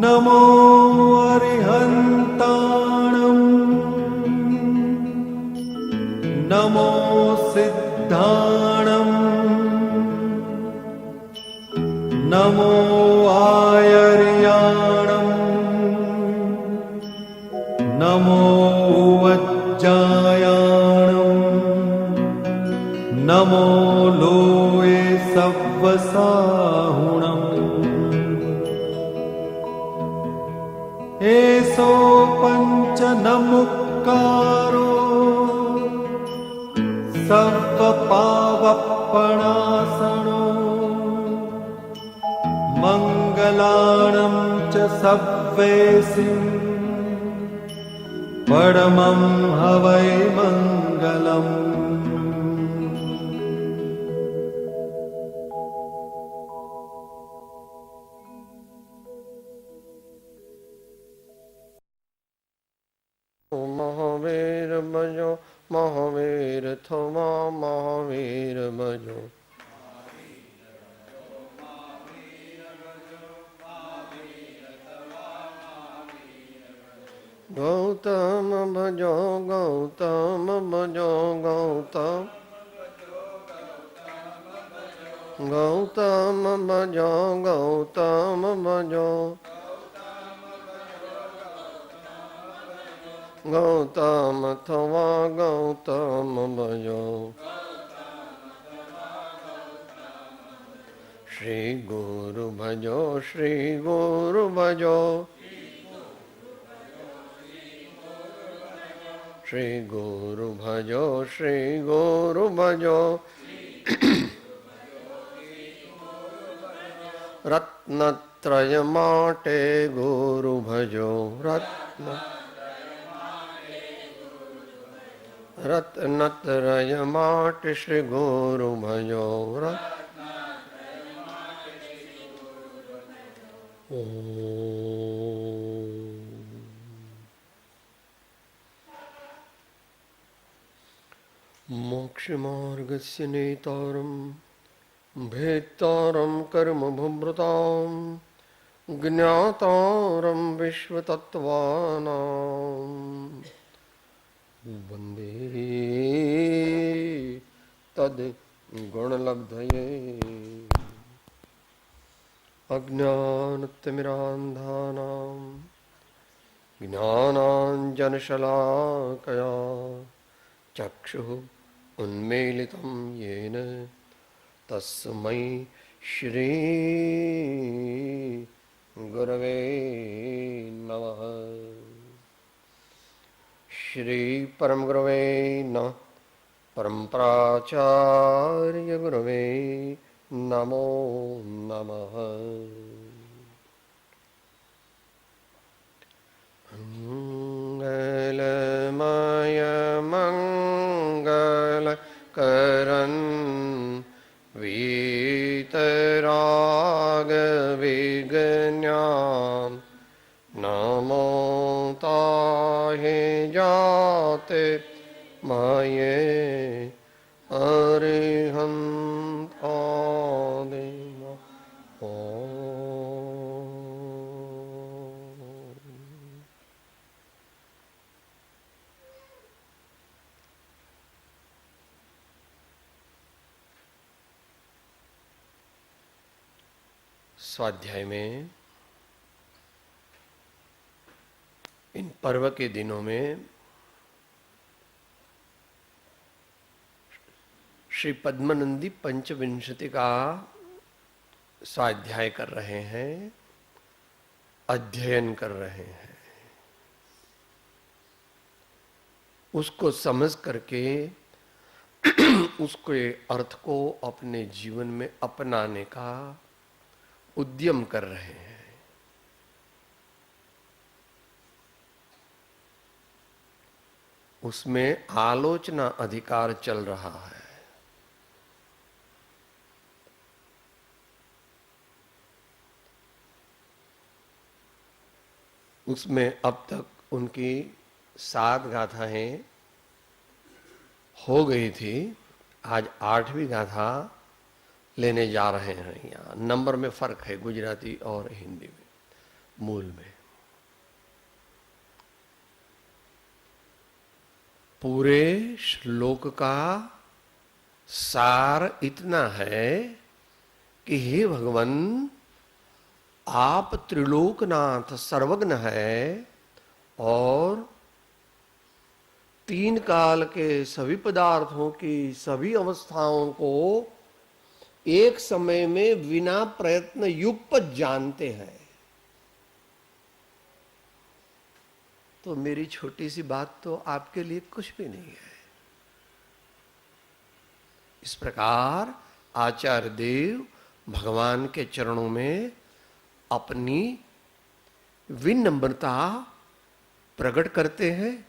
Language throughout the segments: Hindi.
नमो अरिहन्ताणम् नमो सिद्धाणम् नमो आयर्याणम् नमो वज्जायाणम् नमो लोये सव्वसाहुणम् एसो पंच नमुक्कारो सव्वपावप्पणासनो मंगलाणं च सव्वेसिं परमं हवै मंगलम्। महावीर भजो महावीर थमा महावीर भजो गौतम भजो गौतम भजो गौतम गौतम भजो गौतम भजो गौतम थवा गौतम भजो श्री गुरु भजो श्री गुरु भजो श्री गुरु भजो श्री गुरु भजो रत्नत्रय माटे गुरु भजो रत्नत्रय माटे श्री गुरु भजो मोक्षमार्गस्य नेतारं भेत्तारं कर्मभूभृतां ज्ञातारं विश्वतत्त्वानां वन्दे तद्गुणलब्धये अज्ञानतिमिरान्धानां ज्ञानाञ्जनशलाकया चक्षुः उन्मीलितं येन तस्मै श्री गुरवे नमः। श्री परम गुरवे नमः। परम प्राचार्य गुरवे नमो नमः। मंगलमय मंगल करन वीतराग विज्ञान नमो ताहे जाते माये अरिहंत आदि स्वाध्याय में इन पर्व के दिनों में श्री पद्मनंदी पंचविंशति का स्वाध्याय कर रहे हैं, अध्ययन कर रहे हैं। उसको समझ करके उसके अर्थ को अपने जीवन में अपनाने का उद्यम कर रहे हैं। उसमें आलोचना अधिकार चल रहा है। उसमें अब तक उनकी 7 गाथाएं हो गई थी। आज 8वीं गाथा लेने जा रहे हैं। यहाँ नंबर में फर्क है गुजराती और हिंदी में। मूल में। पूरे श्लोक का सार इतना है कि हे भगवान, आप त्रिलोकनाथ सर्वज्ञ है और तीन काल के सभी पदार्थों की सभी अवस्थाओं को एक समय में बिना प्रयत्न युगपत जानते हैं। तो मेरी छोटी सी बात तो आपके लिए कुछ भी नहीं है। इस प्रकार आचार्य देव भगवान के चरणों में अपनी विनम्रता प्रकट करते हैं,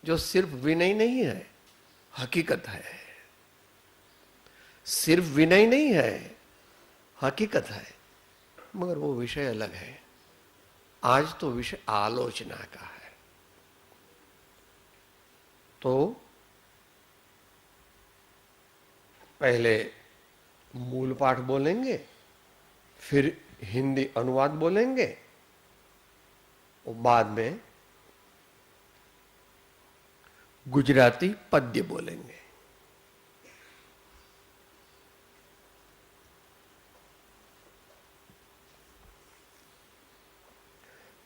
जो सिर्फ विनय नहीं है, हकीकत है। सिर्फ विनय नहीं है, हकीकत है, मगर वो विषय अलग है। आज तो विषय आलोचना का है। तो पहले मूल पाठ बोलेंगे, फिर हिंदी अनुवाद बोलेंगे और बाद में गुजराती पद्य बोलेंगे।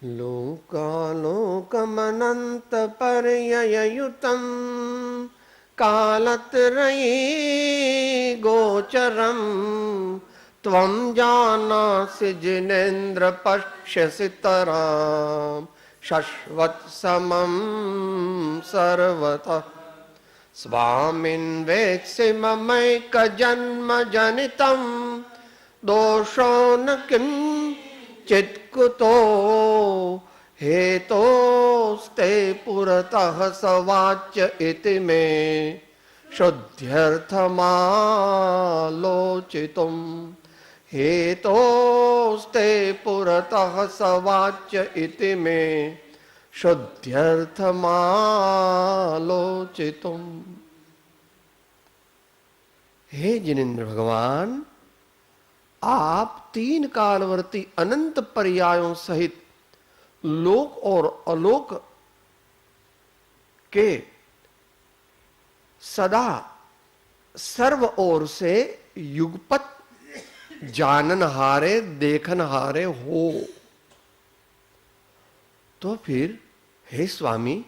लोकालोकमनंत पर्ययुतम कालत्रयी गोचरम त्वं जानासि जिनेन्द्र पश्यसि तराम शश्वत् समं सर्वतः स्वामिन् वेत्सि ममैक जन्म जनितं दोषो न किंचित् कुतो हेतोस्ते पुरतः सवाच्य इति मे शुद्ध्यर्थमालोचितुम् हेतोस्ते पुरतः सवाच्य इति मे शुद्ध्यर्थमालोचितुम्। हे जिनेन्द्र भगवान, आप तीन कालवर्ती अनंत पर्यायों सहित लोक और अलोक के सदा सर्व ओर से युगपत जाननहारे देखनहारे हो। तो फिर हे स्वामी,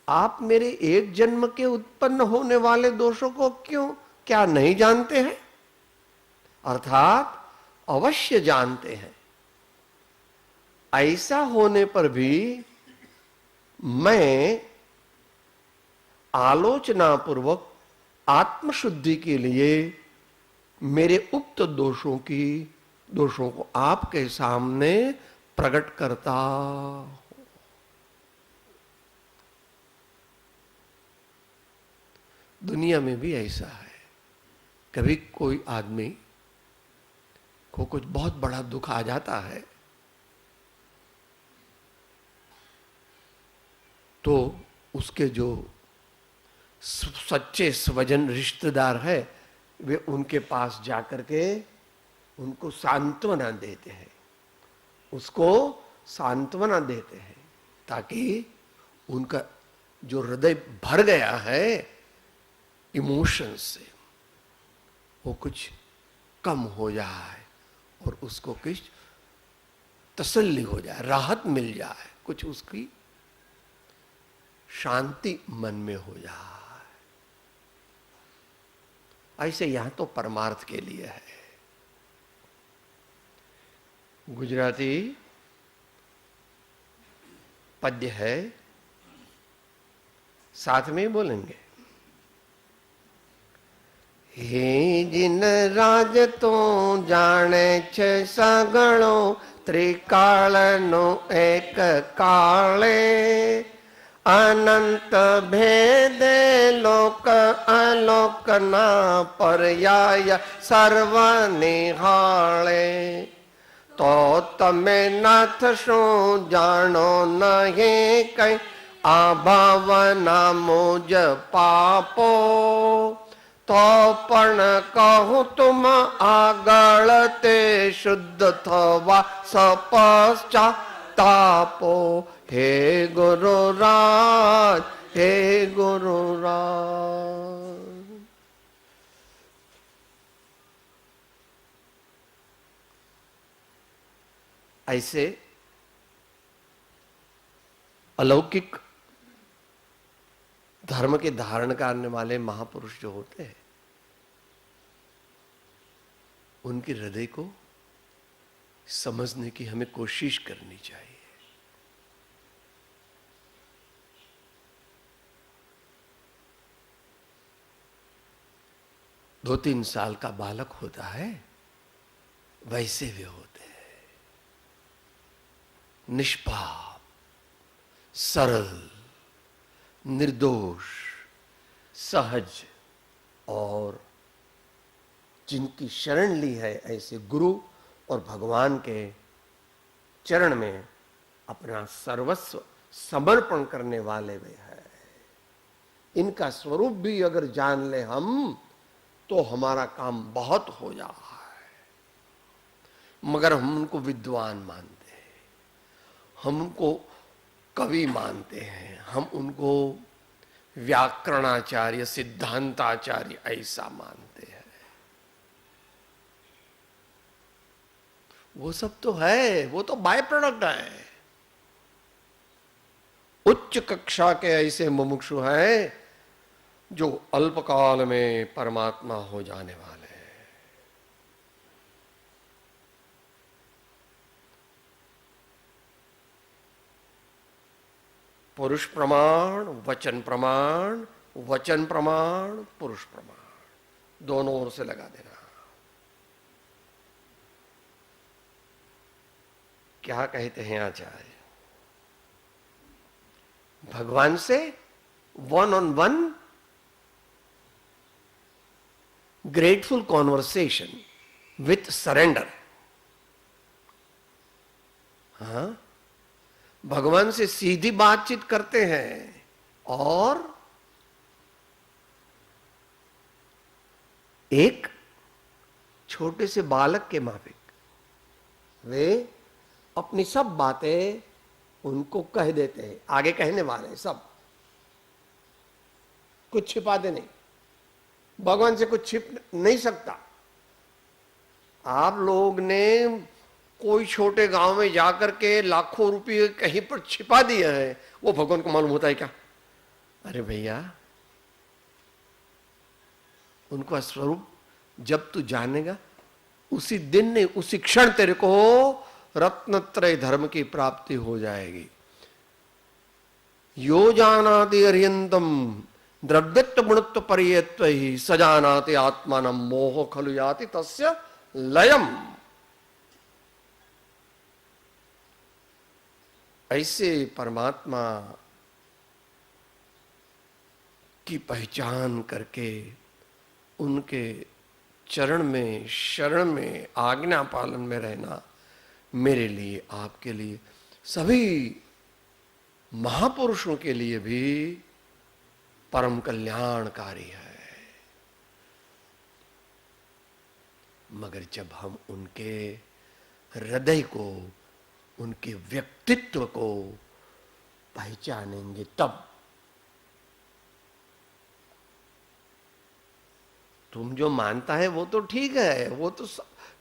आप मेरे एक जन्म के उत्पन्न होने वाले दोषों को क्या नहीं जानते हैं? अर्थात अवश्य जानते हैं। ऐसा होने पर भी मैं आलोचना पूर्वक आत्मशुद्धि के लिए मेरे उक्त दोषों को आपके सामने प्रकट करता हूं। दुनिया में भी ऐसा है। कभी कोई आदमी को कुछ बहुत बड़ा दुख आ जाता है तो उसके जो सच्चे स्वजन रिश्तेदार है वे उनके पास जाकर के उनको सांत्वना देते हैं, उसको सांत्वना देते हैं ताकि उनका जो हृदय भर गया है इमोशन से वो कुछ कम हो जाए और उसको कुछ तसल्ली हो जाए, राहत मिल जाए, कुछ उसकी शांति मन में हो जाए। ऐसे यहां तो परमार्थ के लिए है। गुजराती पद्य है, साथ में बोलेंगे। हे जिन राज तो जाने छे सगळो त्रिकाळनो एक काळे अनंत भेदे लोक अलोक ना पर्याय सर्व निहाळे तो तमे नाथ शो जानो नहीं कई आ भावना मुझ पापो तो पण कहूं तुम आगळते शुद्ध थवा सपश्चातापो हे गुरुराज हे गुरुराज। ऐसे अलौकिक धर्म के धारण करने वाले महापुरुष जो होते हैं, उनके हृदय को समझने की हमें कोशिश करनी चाहिए। दो तीन साल का बालक होता है, वैसे वे होते हैं, निष्पाप, सरल, निर्दोष, सहज, और जिनकी शरण ली है ऐसे गुरु और भगवान के चरण में अपना सर्वस्व समर्पण करने वाले वे हैं। इनका स्वरूप भी अगर जान ले हम, तो हमारा काम बहुत हो रहा है। मगर हम उनको विद्वान मानते हैं, हम उनको कवि मानते हैं, हम उनको व्याकरणाचार्य, सिद्धांताचार्य ऐसा मानते हैं। वो सब तो है, वो तो बाय प्रोडक्ट है। उच्च कक्षा के ऐसे मुमुक्षु हैं जो अल्पकाल में परमात्मा हो जाने वाले हैं। पुरुष प्रमाण, वचन प्रमाण, वचन प्रमाण, पुरुष प्रमाण, दोनों ओर से लगा देना। क्या कहते हैं आचार्य? भगवान से one on one grateful conversation with surrender. हाँ, भगवान से सीधी बातचीत करते हैं और एक छोटे से बालक के माफिक वे अपनी सब बातें उनको कह देते हैं, आगे कहने वाले सब, कुछ छिपाते नहीं। भगवान से कुछ छिप नहीं सकता। आप लोग ने कोई छोटे गांव में जाकर के लाखों रुपए कहीं पर छिपा दिए हैं, वो भगवान को मालूम होता है क्या? अरे भैया, उनका स्वरूप जब तू जानेगा, उसी दिन ने, उसी क्षण तेरे को रत्नत्रय धर्म की प्राप्ति हो जाएगी। यो जानाति अर्यंतम द्रव्यत्व गुणत्व परियत्व ही सजानाति आत्मानं मोह खलु याति तस्य लयम। ऐसे परमात्मा की पहचान करके उनके चरण में, शरण में, आज्ञा पालन में रहना मेरे लिए, आपके लिए, सभी महापुरुषों के लिए भी परम कल्याणकारी है। मगर जब हम उनके हृदय को, उनके व्यक्तित्व को पहचानेंगे, तब तुम जो मानता है वो तो ठीक है, वो तो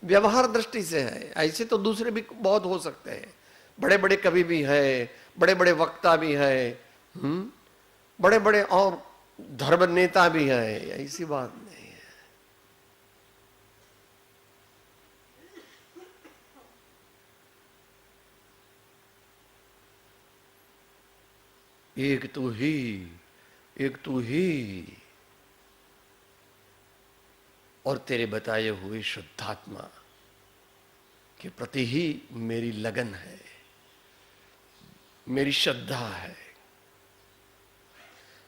व्यवहार दृष्टि से है। ऐसे तो दूसरे भी बहुत हो सकते हैं, बड़े बड़े कवि भी है, बड़े बड़े वक्ता भी है, बड़े बड़े और धर्म नेता भी है, ऐसी बात नहीं है। एक तू ही, एक तू ही, और तेरे बताए हुए शुद्धात्मा के प्रति ही मेरी लगन है, मेरी श्रद्धा है,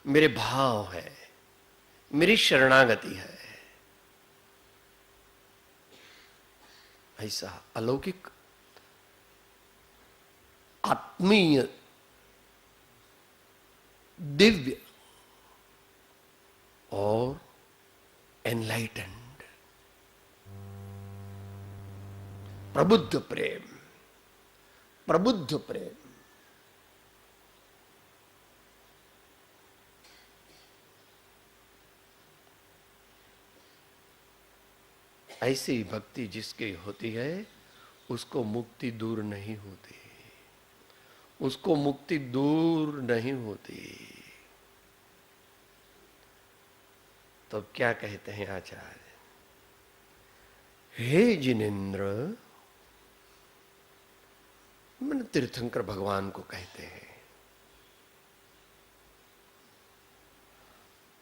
मेरे भाव है, मेरी शरणागति है। ऐसा अलौकिक आत्मीय दिव्य और एनलाइटेंड, प्रबुद्ध प्रेम, प्रबुद्ध प्रेम। ऐसी भक्ति जिसकी होती है उसको मुक्ति दूर नहीं होती, उसको मुक्ति दूर नहीं होती। तो क्या कहते हैं आचार्य, हे जिनेन्द्र, मन तीर्थंकर भगवान को कहते हैं,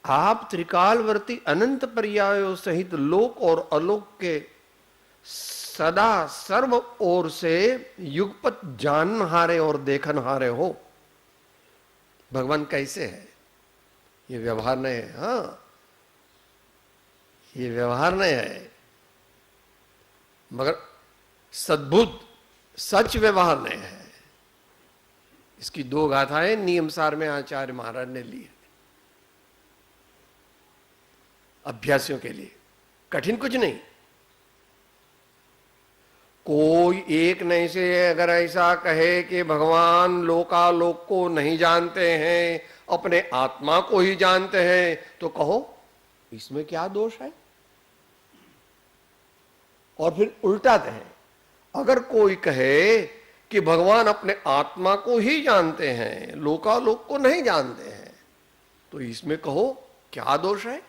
आप त्रिकालवर्ती अनंत पर्यायों सहित लोक और अलोक के सदा सर्व ओर से युगपत जानहारे और देखनहारे हो। भगवान कैसे है? ये व्यवहार नहीं है। हाँ, ये व्यवहार नहीं है, मगर सद्भुत सच व्यवहार नहीं है। इसकी दो गाथाएं नियमसार में आचार्य महाराज ने ली है अभ्यासियों के लिए। कठिन कुछ नहीं। कोई एक नहीं से अगर ऐसा कहे कि भगवान लोकालोक को नहीं जानते हैं, अपने आत्मा को ही जानते हैं, तो कहो इसमें क्या दोष है? और फिर उल्टाते हैं, अगर कोई कहे कि भगवान अपने आत्मा को ही जानते हैं, लोकालोक को नहीं जानते हैं, तो इसमें कहो क्या दोष है?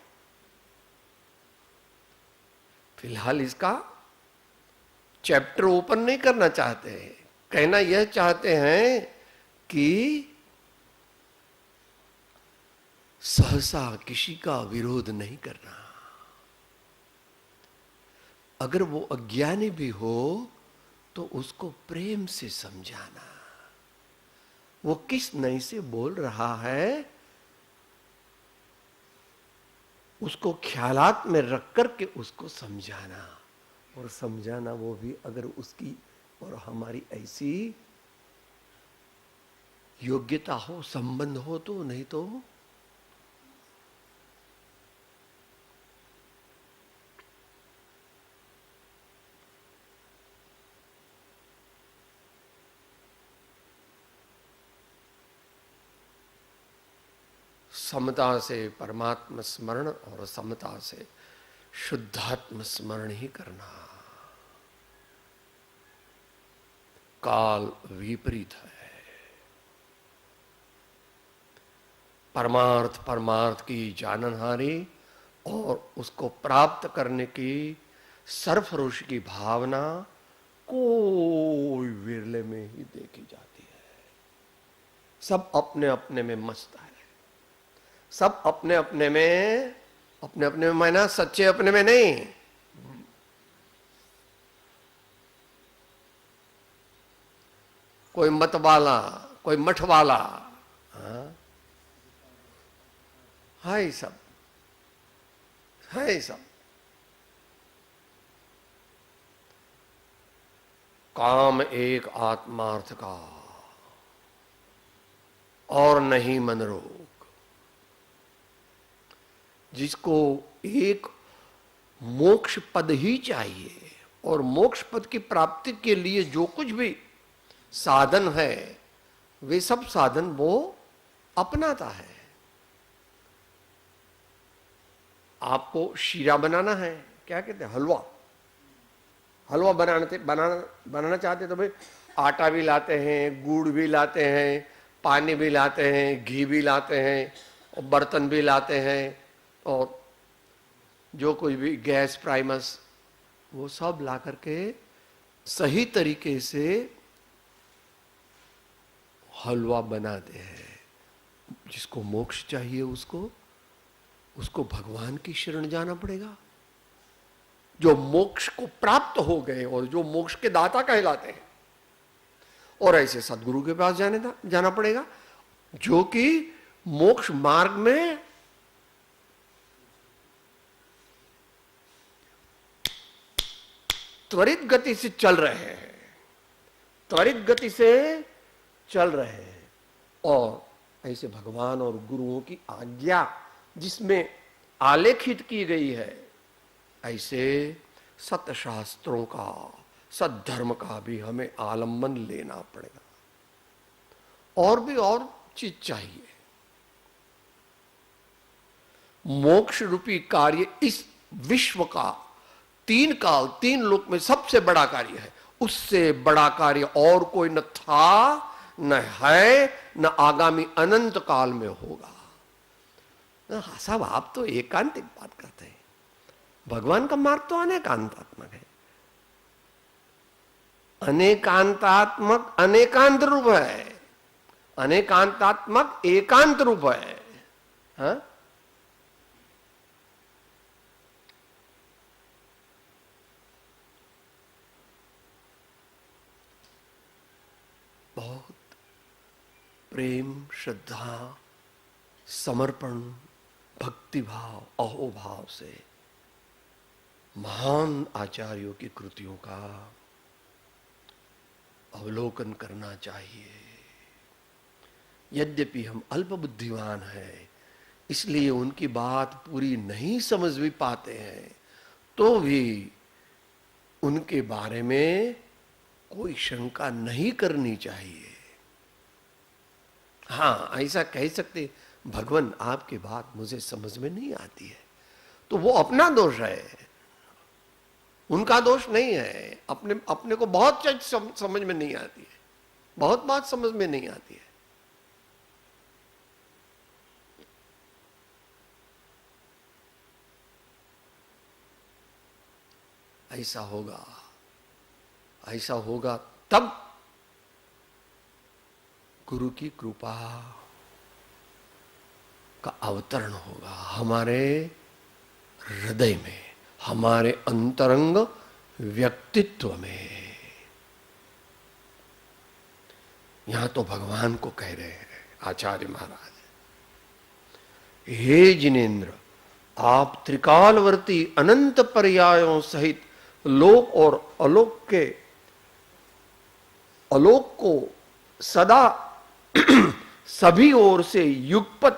फिलहाल इसका चैप्टर ओपन नहीं करना चाहते हैं। कहना यह चाहते हैं कि सहसा किसी का विरोध नहीं करना। अगर वो अज्ञानी भी हो तो उसको प्रेम से समझाना। वो किस नई से बोल रहा है उसको ख्यालात में रख करके उसको समझाना, और समझाना वो भी अगर उसकी और हमारी ऐसी योग्यता हो, संबंध हो तो, नहीं तो समता से परमात्मा स्मरण और समता से शुद्धात्म स्मरण ही करना। काल विपरीत है। परमार्थ परमार्थ की जाननहारी और उसको प्राप्त करने की सरफरोश की भावना कोई विरले में ही देखी जाती है। सब अपने अपने में मस्त है, सब अपने अपने में मायना सच्चे अपने में नहीं। कोई मत वाला, कोई मठ वाला, है सब, है सब। काम एक आत्मार्थ का और नहीं मनरोग। जिसको एक मोक्ष पद ही चाहिए और मोक्ष पद की प्राप्ति के लिए जो कुछ भी साधन है वे सब साधन वो अपनाता है। आपको शीरा बनाना है, क्या कहते हैं, हलवा, हलवा बनाना चाहते तो भाई आटा भी लाते हैं, गुड़ भी लाते हैं, पानी भी लाते हैं, घी भी लाते हैं, और बर्तन भी लाते हैं, और जो कुछ भी गैस प्राइमस वो सब ला करके सही तरीके से हलवा बनाते हैं। जिसको मोक्ष चाहिए उसको भगवान की शरण जाना पड़ेगा। जो मोक्ष को प्राप्त हो गए और जो मोक्ष के दाता कहलाते हैं, और ऐसे सदगुरु के पास जाना पड़ेगा जो कि मोक्ष मार्ग में त्वरित गति से चल रहे हैं, त्वरित गति से चल रहे हैं। और ऐसे भगवान और गुरुओं की आज्ञा जिसमें आलेखित की गई है, ऐसे सतशास्त्रों का, सद्धर्म का भी हमें आलंबन लेना पड़ेगा। और भी और चीज चाहिए। मोक्ष रूपी कार्य इस विश्व का 3 काल 3 लोक में सबसे बड़ा कार्य है। उससे बड़ा कार्य और कोई न था, न है, न आगामी अनंत काल में होगा। साहब आप तो एकांतिक बात करते हैं, भगवान का मार्ग तो अनेकांतात्मक है। अनेकांतात्मक अनेकांत रूप है, अनेकांतात्मक एकांत रूप है। हा? बहुत प्रेम, श्रद्धा, समर्पण, भक्ति भाव, अहोभाव से महान आचार्यों की कृतियों का अवलोकन करना चाहिए। यद्यपि हम अल्प बुद्धिमान हैं, इसलिए उनकी बात पूरी नहीं समझ भी पाते हैं, तो भी उनके बारे में कोई शंका नहीं करनी चाहिए। हाँ, ऐसा कह सकते, भगवान आपकी बात मुझे समझ में नहीं आती है, तो वो अपना दोष है, उनका दोष नहीं है। अपने को बहुत चीज समझ में नहीं आती है, बहुत बात समझ में नहीं आती है। ऐसा होगा तब गुरु की कृपा का अवतरण होगा हमारे हृदय में, हमारे अंतरंग व्यक्तित्व में। यहां तो भगवान को कह रहे हैं आचार्य महाराज, हे जिनेन्द्र, आप त्रिकालवर्ती अनंत पर्यायों सहित लोक और अलोक को सदा सभी ओर से युगपत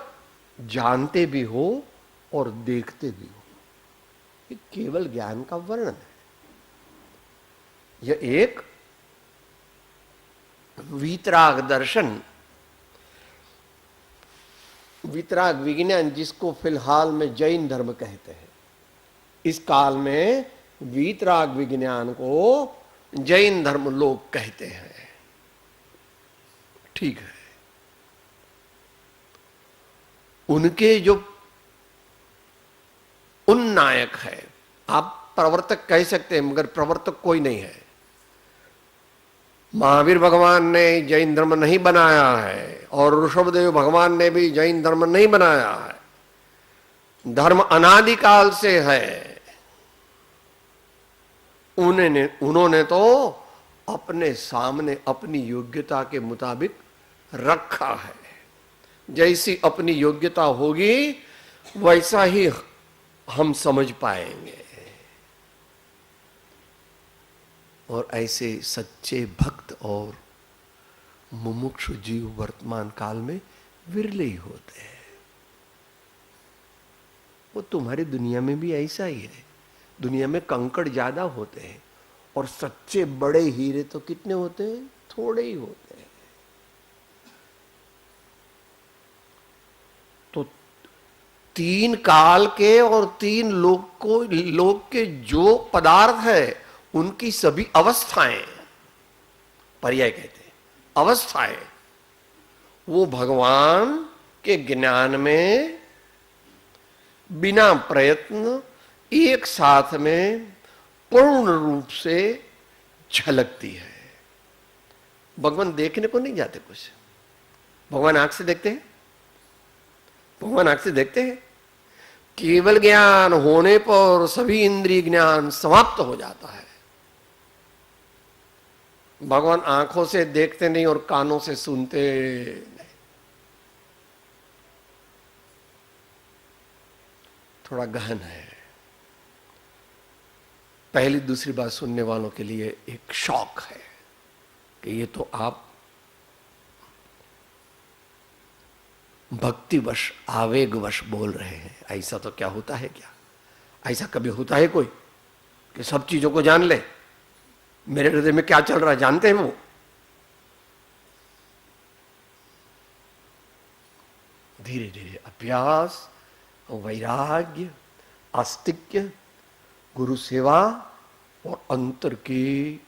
जानते भी हो और देखते भी हो। ये केवल ज्ञान का वर्णन है। यह एक वीतराग दर्शन, वीतराग विज्ञान, जिसको फिलहाल में जैन धर्म कहते हैं, इस काल में वीतराग विज्ञान को जैन धर्म लोग कहते हैं। ठीक है, उनके जो उन्नायक है, आप प्रवर्तक कह सकते हैं, मगर प्रवर्तक कोई नहीं है। महावीर भगवान ने जैन धर्म नहीं बनाया है और ऋषभदेव भगवान ने भी जैन धर्म नहीं बनाया है। धर्म अनादिकाल से है। उन्होंने तो अपने सामने अपनी योग्यता के मुताबिक रखा है। जैसी अपनी योग्यता होगी वैसा ही हम समझ पाएंगे। और ऐसे सच्चे भक्त और मुमुक्षु जीव वर्तमान काल में विरले ही होते हैं। वो तुम्हारी दुनिया में भी ऐसा ही है। दुनिया में कंकड़ ज्यादा होते हैं और सच्चे बड़े हीरे तो कितने होते हैं? थोड़े ही होते हैं। तो 3 काल के और 3 लोक के जो पदार्थ है, उनकी सभी अवस्थाएं, पर्याय कहते हैं अवस्थाएं, वो भगवान के ज्ञान में बिना प्रयत्न एक साथ में पूर्ण रूप से झलकती है। भगवान देखने को नहीं जाते कुछ। भगवान आंख से देखते हैं, भगवान आंख से देखते हैं। केवल ज्ञान होने पर सभी इंद्रिय ज्ञान समाप्त हो जाता है। भगवान आंखों से देखते नहीं और कानों से सुनते नहीं। थोड़ा गहन है। पहली दूसरी बात सुनने वालों के लिए एक शौक है कि ये तो आप भक्तिवश आवेगवश बोल रहे हैं। ऐसा तो क्या होता है क्या? ऐसा कभी होता है कोई कि सब चीजों को जान ले? मेरे हृदय में क्या चल रहा है जानते हैं वो? धीरे धीरे अभ्यास, वैराग्य, आस्तिक्य, गुरु सेवा और अंतर की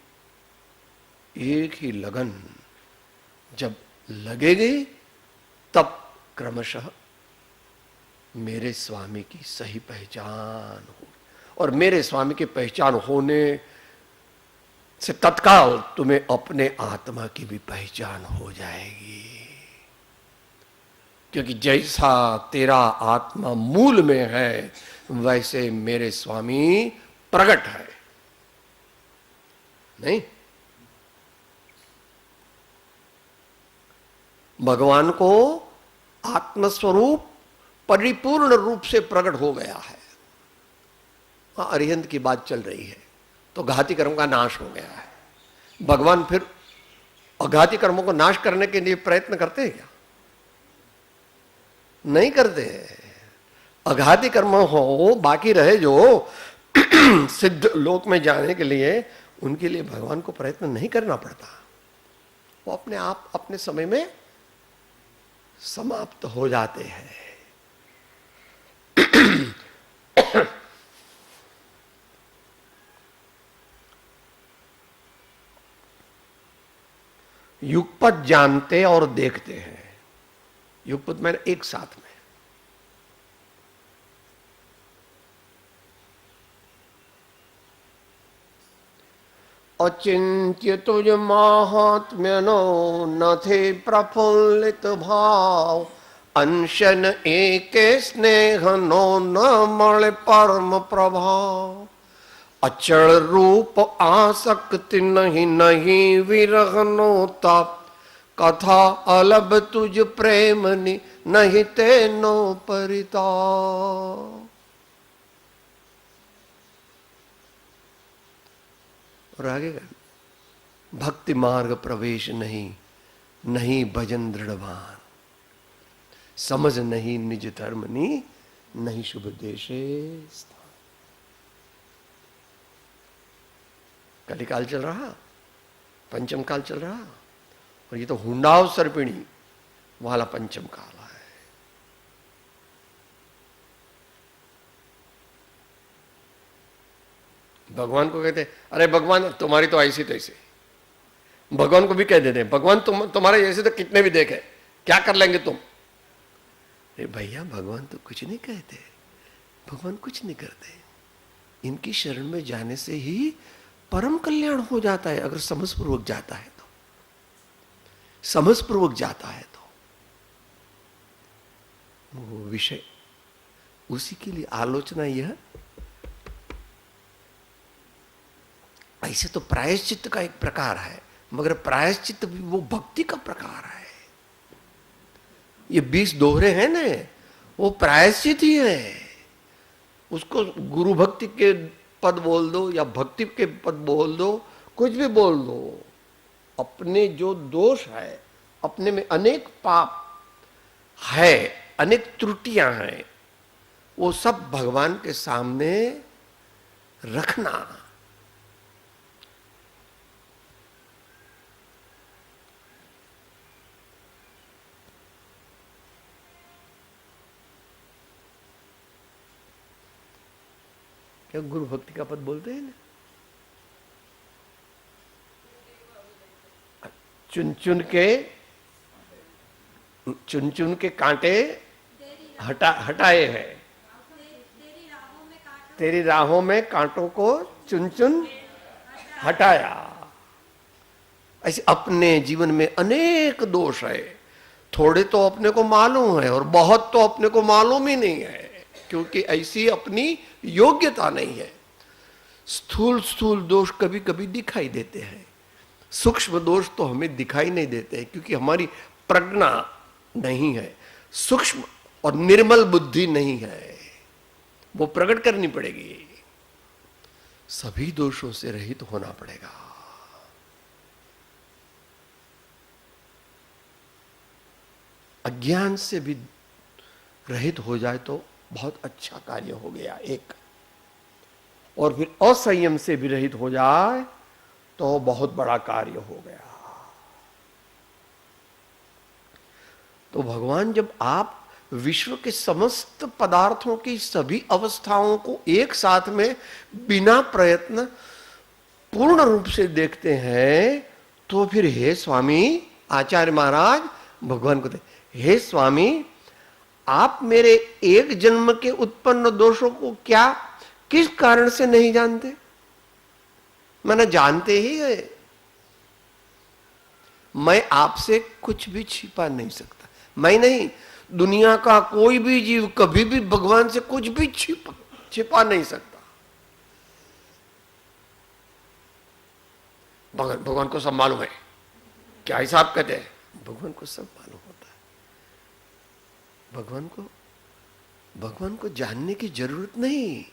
एक ही लगन जब लगेगी तब क्रमशः मेरे स्वामी की सही पहचान हो। और मेरे स्वामी की पहचान होने से तत्काल तुम्हें अपने आत्मा की भी पहचान हो जाएगी। क्योंकि जैसा तेरा आत्मा मूल में है वैसे मेरे स्वामी प्रकट है। नहीं, भगवान को आत्मस्वरूप परिपूर्ण रूप से प्रकट हो गया है। हाँ, अरिहंत की बात चल रही है तो घाती कर्म का नाश हो गया है। भगवान फिर अघाती कर्मों को नाश करने के लिए प्रयत्न करते हैं क्या? नहीं करते। अघाती कर्म हो बाकी रहे जो सिद्ध लोक में जाने के लिए, उनके लिए भगवान को प्रयत्न नहीं करना पड़ता। वो अपने आप अपने समय में समाप्त हो जाते हैं। युगपत जानते और देखते हैं। युगपत मैंने एक साथ में। अचिंत्य तुझ महात्म्य नो न थे प्रफुल्लित भाव, अंशन एके स्नेह नो न मल परम प्रभाव। अचल रूप आसक्ति नहीं नहीं विरह नो ताप, कथा अलभ तुझ प्रेमनि नहीं तेनो परिताप। और आगे भक्ति मार्ग प्रवेश नहीं, नहीं भजन दृढ़वान, समझ नहीं निज धर्मनि नहीं शुभ देशे स्थान। कलिकाल चल रहा, पंचम काल चल रहा, और ये तो हुंडाव सर्पिणी वाला पंचम काल है। भगवान को कहते अरे भगवान तुम्हारी तो ऐसी तैसी। भगवान को भी कह देते भगवान तुम्हारे जैसे तो कितने भी देखे, क्या कर लेंगे तुम? अरे भैया भगवान तो कुछ नहीं कहते, भगवान कुछ नहीं करते। इनकी शरण में जाने से ही परम कल्याण हो जाता है। अगर समझपूर्वक जाता है तो, समझपूर्वक जाता है तो वो विषय उसी के लिए आलोचना। यह ऐसे तो प्रायश्चित्त का एक प्रकार है, मगर प्रायश्चित्त भी वो भक्ति का प्रकार है। ये 20 दोहरे हैं ना, वो प्रायश्चित ही है। उसको गुरु भक्ति के पद बोल दो या भक्ति के पद बोल दो, कुछ भी बोल दो, अपने जो दोष है, अपने में अनेक पाप है, अनेक त्रुटियां हैं, वो सब भगवान के सामने रखना। क्या गुरु भक्ति का पद बोलते हैं ना, चुन चुन के कांटे हटाए हैं। तेरी राहों में कांटों को चुन चुन हटाया। ऐसे अपने जीवन में अनेक दोष है। थोड़े तो अपने को मालूम है और बहुत तो अपने को मालूम ही नहीं है, क्योंकि ऐसी अपनी योग्यता नहीं है। स्थूल स्थूल दोष कभी कभी दिखाई देते हैं, सूक्ष्म दोष तो हमें दिखाई नहीं देते क्योंकि हमारी प्रज्ञा नहीं है, सूक्ष्म और निर्मल बुद्धि नहीं है, वो प्रकट करनी पड़ेगी। सभी दोषों से रहित होना पड़ेगा। अज्ञान से भी रहित हो जाए तो बहुत अच्छा कार्य हो गया एक, और फिर असंयम से भी रहित हो जाए तो बहुत बड़ा कार्य हो गया। तो भगवान, जब आप विश्व के समस्त पदार्थों की सभी अवस्थाओं को एक साथ में बिना प्रयत्न पूर्ण रूप से देखते हैं, तो फिर हे स्वामी, आचार्य महाराज भगवान को हे स्वामी, आप मेरे एक जन्म के उत्पन्न दोषों को क्या किस कारण से नहीं जानते? मैंने जानते ही है, मैं आपसे कुछ भी छिपा नहीं सकता। मैं नहीं, दुनिया का कोई भी जीव कभी भी भगवान से कुछ भी छिपा नहीं सकता। भगवान को सब मालूम है। क्या हिसाब कहते हैं? भगवान को सब मालूम होता है। भगवान को जानने की जरूरत नहीं।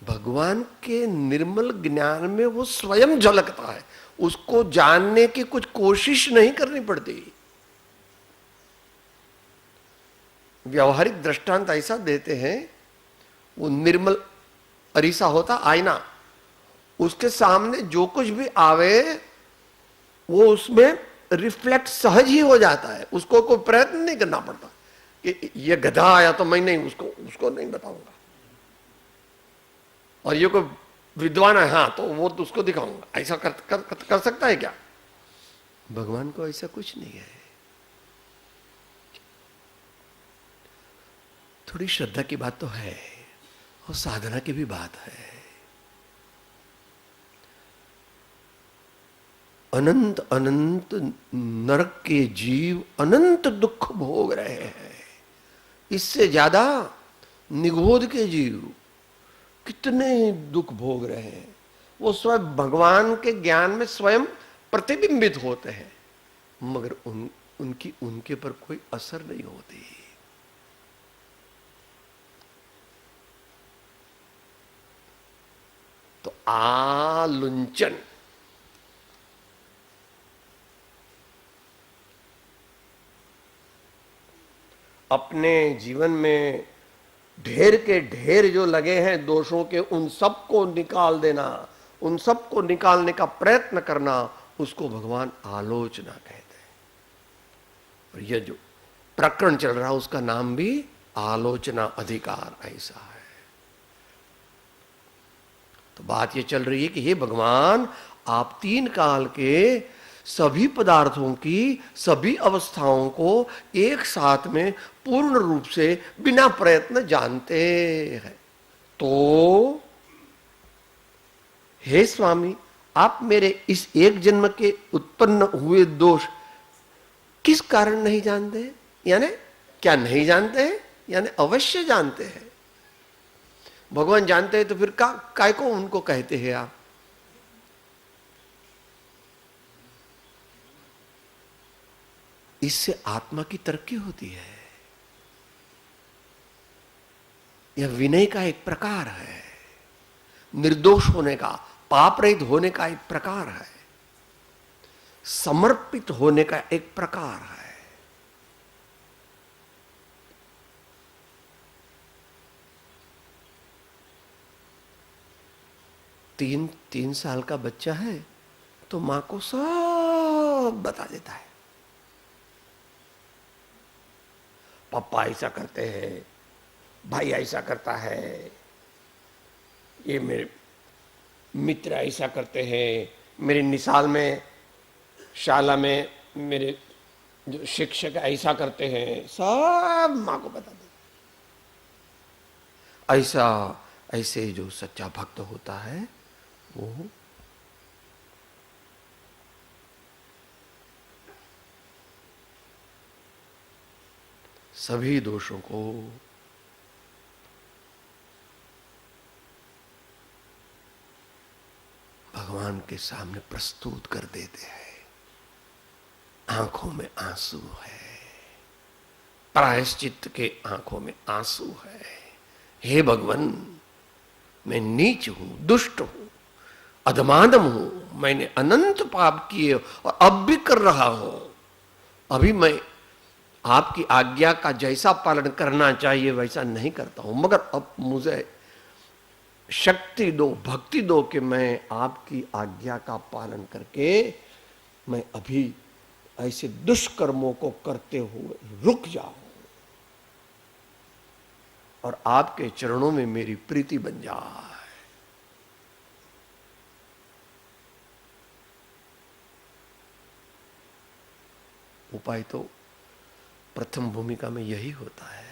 भगवान के निर्मल ज्ञान में वो स्वयं झलकता है, उसको जानने की कुछ कोशिश नहीं करनी पड़ती। व्यवहारिक दृष्टांत ऐसा देते हैं, वो निर्मल अरीसा होता आईना, उसके सामने जो कुछ भी आवे वो उसमें रिफ्लेक्ट सहज ही हो जाता है, उसको कोई प्रयत्न नहीं करना पड़ता कि ये गधा आया तो मैं नहीं उसको नहीं बताऊंगा, और ये कोई विद्वान है हाँ तो वो तो उसको दिखाऊंगा। ऐसा कर सकता है क्या? भगवान को ऐसा कुछ नहीं है। थोड़ी श्रद्धा की बात तो है और साधना की भी बात है। अनंत अनंत नरक के जीव अनंत दुख भोग रहे हैं। इससे ज्यादा निगोध के जीव कितने दुख भोग रहे हैं। वो स्वयं भगवान के ज्ञान में स्वयं प्रतिबिंबित होते हैं, मगर उनके पर कोई असर नहीं होती। तो आलुंचन, अपने जीवन में ढेर के ढेर जो लगे हैं दोषों के, उन सबको निकाल देना, उन सबको निकालने का प्रयत्न करना, उसको भगवान आलोचना कहते हैं। और यह जो प्रकरण चल रहा है उसका नाम भी आलोचना अधिकार ऐसा है। तो बात यह चल रही है कि हे भगवान, आप तीन काल के सभी पदार्थों की सभी अवस्थाओं को एक साथ में पूर्ण रूप से बिना प्रयत्न जानते हैं। तो हे स्वामी, आप मेरे इस एक जन्म के उत्पन्न हुए दोष किस कारण नहीं जानते? यानी क्या नहीं जानते हैं? यानी अवश्य जानते हैं। भगवान जानते हैं तो फिर काय को उनको कहते हैं आप? इससे आत्मा की तरक्की होती है। यह विनय का एक प्रकार है, निर्दोष होने का, पाप रहित होने का एक प्रकार है, समर्पित होने का एक प्रकार है। तीन साल का बच्चा है तो मां को सब बता देता है। पापा ऐसा करते हैं, भाई ऐसा करता है, ये मेरे मित्र ऐसा करते हैं, मेरे निसाल में शाला में मेरे जो शिक्षक ऐसा करते हैं, सब माँ को बता दे। ऐसे जो सच्चा भक्त होता है वो सभी दोषों को भगवान के सामने प्रस्तुत कर देते हैं। आंखों में आंसू है, प्रायश्चित के आंखों में आंसू है। हे भगवान, मैं नीच हूं, दुष्ट हूं, अधमादम हूं, मैंने अनंत पाप किए और अब भी कर रहा हूं। अभी मैं आपकी आज्ञा का जैसा पालन करना चाहिए वैसा नहीं करता हूं, मगर अब मुझे शक्ति दो, भक्ति दो कि मैं आपकी आज्ञा का पालन करके मैं अभी ऐसे दुष्कर्मों को करते हुए रुक जाऊं और आपके चरणों में मेरी प्रीति बन जाए। उपाय तो प्रथम भूमिका में यही होता है।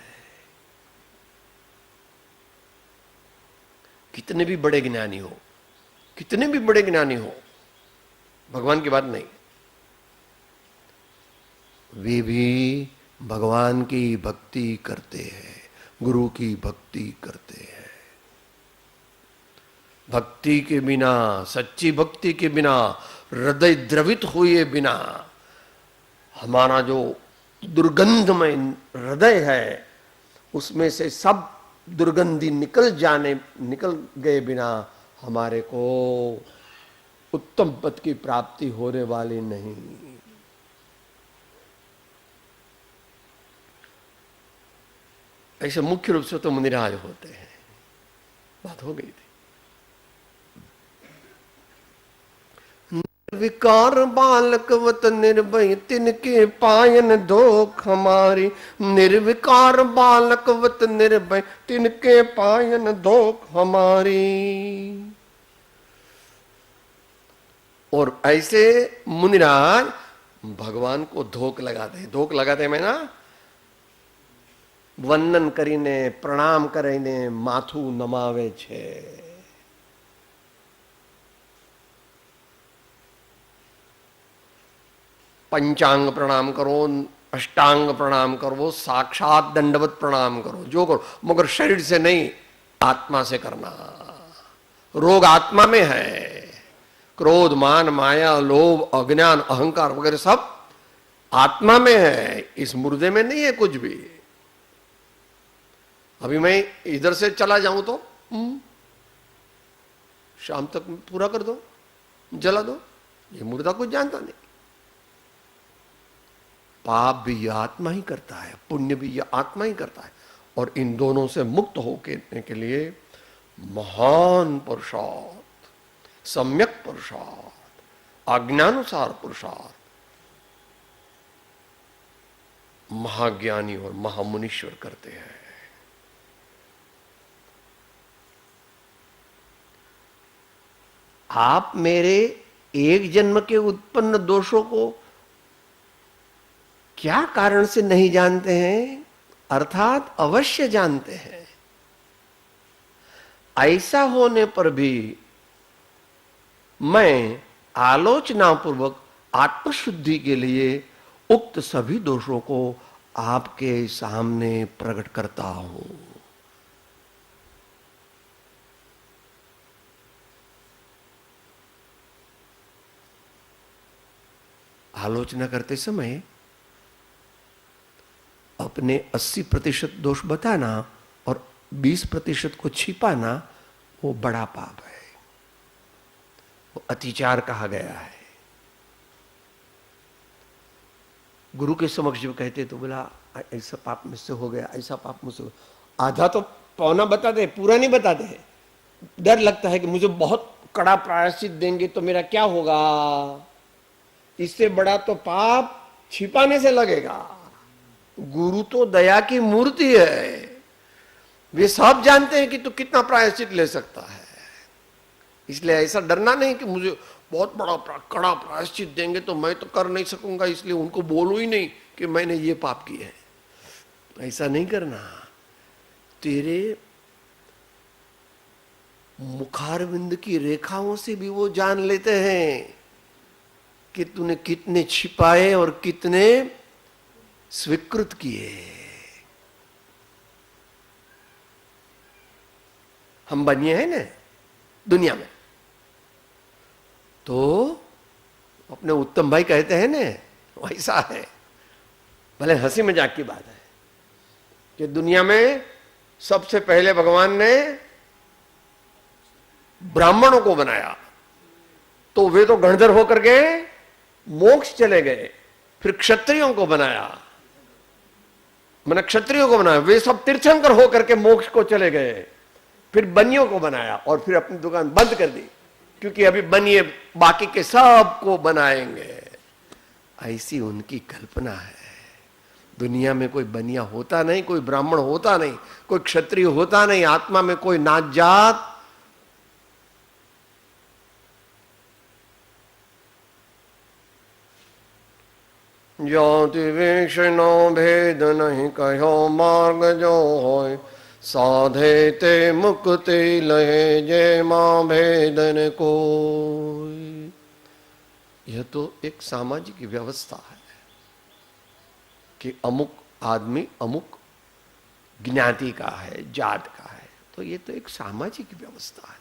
कितने भी बड़े ज्ञानी हो, कितने भी बड़े ज्ञानी हो, भगवान की बात नहीं, वे भी भगवान की भक्ति करते हैं, गुरु की भक्ति करते हैं। भक्ति के बिना, सच्ची भक्ति के बिना, हृदय द्रवित हुए बिना हमारा जो दुर्गंधमय हृदय है उसमें से सब दुर्गंधी निकल गए बिना हमारे को उत्तम पद की प्राप्ति होने वाली नहीं। ऐसे मुख्य रूप से तो मुनिराज होते हैं। बात हो गई थी। विकार बालकवत निर्भय तिनके पायन धोख हमारी, निर्विकार बालकवत निर्भय तिनके पायन धोख हमारी। और ऐसे मुनिराज भगवान को धोख लगाते हैं। धोख लगाते हैं मैं ना, वंदन करीने प्रणाम करीने माथू नमावे छे। पंचांग प्रणाम करो, अष्टांग प्रणाम करो, साक्षात दंडवत प्रणाम करो, जो करो, मगर शरीर से नहीं, आत्मा से करना। रोग आत्मा में है। क्रोध, मान, माया, लोभ, अज्ञान, अहंकार वगैरह सब आत्मा में है, इस मुर्दे में नहीं है कुछ भी। अभी मैं इधर से चला जाऊं तो शाम तक पूरा कर दो, जला दो, ये मुर्दा कुछ जानता नहीं। पाप भी यह आत्मा ही करता है, पुण्य भी यह आत्मा ही करता है। और इन दोनों से मुक्त होने के लिए महान पुरुषार्थ, सम्यक पुरुषार्थ, आज्ञानुसार पुरुषार्थ महाज्ञानी और महामुनीश्वर करते हैं। आप मेरे एक जन्म के उत्पन्न दोषों को क्या कारण से नहीं जानते हैं, अर्थात अवश्य जानते हैं। ऐसा होने पर भी मैं आलोचनापूर्वक आत्मशुद्धि के लिए उक्त सभी दोषों को आपके सामने प्रकट करता हूं। आलोचना करते समय अपने 80% दोष बताना और 20% को छिपाना वो बड़ा पाप है, वो अतिचार कहा गया है। गुरु के समक्ष जब कहते तो बोला ऐसा पाप मुझसे हो गया, ऐसा पाप मुझसे हो गया, आधा तो पौना बताते, पूरा नहीं बताते। डर लगता है कि मुझे बहुत कड़ा प्रायश्चित देंगे तो मेरा क्या होगा, इससे बड़ा तो पाप छिपाने से लगेगा। गुरु तो दया की मूर्ति है, वे सब जानते हैं कि तू कितना प्रायश्चित ले सकता है। इसलिए ऐसा डरना नहीं कि मुझे बहुत बड़ा कड़ा प्रायश्चित देंगे तो मैं तो कर नहीं सकूंगा, इसलिए उनको बोलो ही नहीं कि मैंने ये पाप किया है। ऐसा नहीं करना। तेरे मुखारविंद की रेखाओं से भी वो जान लेते हैं कि तूने कितने छिपाए और कितने स्वीकृत किए। हम बनिए हैं ना दुनिया में, तो अपने उत्तम भाई कहते हैं ना, वैसा है। भले हंसी मजाक की बात है कि दुनिया में सबसे पहले भगवान ने ब्राह्मणों को बनाया, तो वे तो गणधर होकर के मोक्ष चले गए। फिर क्षत्रियों को बनाया, मैंने क्षत्रियों को बनाया, वे सब तीर्थंकर होकर के मोक्ष को चले गए। फिर बनियों को बनाया और फिर अपनी दुकान बंद कर दी, क्योंकि अभी बनिए बाकी के सब को बनाएंगे। ऐसी उनकी कल्पना है। दुनिया में कोई बनिया होता नहीं, कोई ब्राह्मण होता नहीं, कोई क्षत्रिय होता नहीं, आत्मा में कोई नात जात जाति वैष्णो भेद नहीं कहो मार्ग जो होय, साधे ते मुक्ति लहे जय मां भेदन को। यह तो एक सामाजिक व्यवस्था है कि अमुक आदमी अमुक ज्ञाति का है, जात का है, तो ये तो एक सामाजिक व्यवस्था है,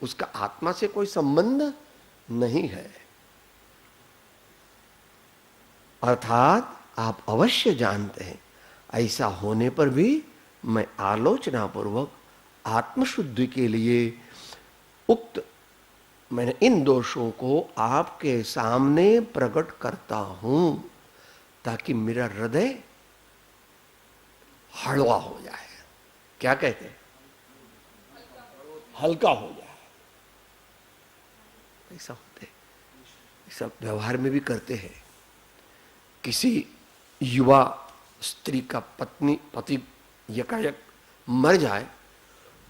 उसका आत्मा से कोई संबंध नहीं है। अर्थात आप अवश्य जानते हैं, ऐसा होने पर भी मैं आलोचना पूर्वक आत्मशुद्धि के लिए उक्त मैंने इन दोषों को आपके सामने प्रकट करता हूं, ताकि मेरा हृदय हलवा हो जाए। क्या कहते हैं? हल्का हो जाए। ऐसा होते, ऐसा व्यवहार में भी करते हैं। किसी युवा स्त्री का पति यकायक मर जाए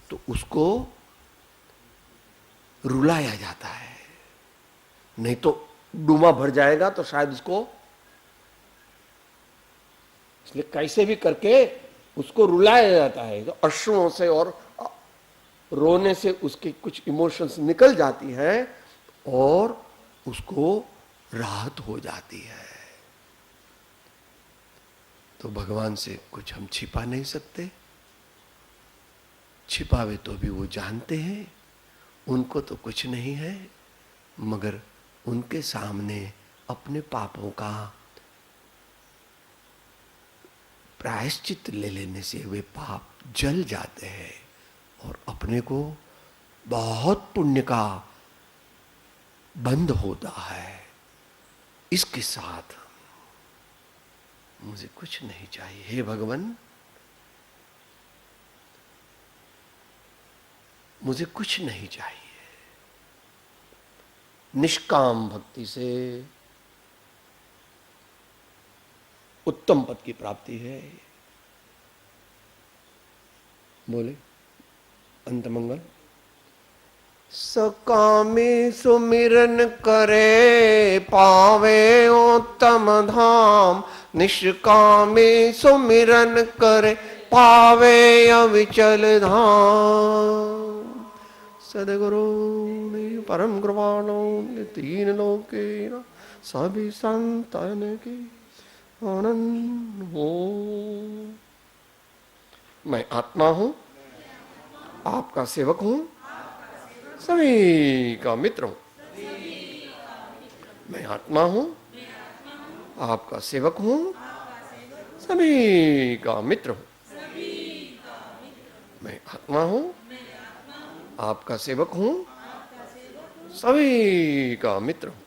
तो उसको रुलाया जाता है, नहीं तो डूमा भर जाएगा तो शायद उसको, इसलिए कैसे भी करके उसको रुलाया जाता है। तो अश्रुओं से और रोने से उसके कुछ इमोशंस निकल जाती है और उसको राहत हो जाती है। तो भगवान से कुछ हम छिपा नहीं सकते, छिपावे तो भी वो जानते हैं, उनको तो कुछ नहीं है, मगर उनके सामने अपने पापों का प्रायश्चित ले लेने से वे पाप जल जाते हैं और अपने को बहुत पुण्य का बंध होता है। इसके साथ मुझे कुछ नहीं चाहिए। हे भगवान, मुझे कुछ नहीं चाहिए। निष्काम भक्ति से उत्तम पद की प्राप्ति है। बोले अंत मंगल। सकामी सुमिरन करे पावे उत्तम धाम, निष्कामी सुमिरन करे पावे अविचल धाम। सदगुरु परम कृपाणो तीन लोके सभी संतन की आनंद हो। मैं आत्मा हूं, आपका सेवक हूं, सभी का मित्र हूं। मैं आत्मा हूं, आपका सेवक हूं, सभी का मित्र हूं। मैं आत्मा हूं, आपका सेवक हूं, सभी का मित्र हूं।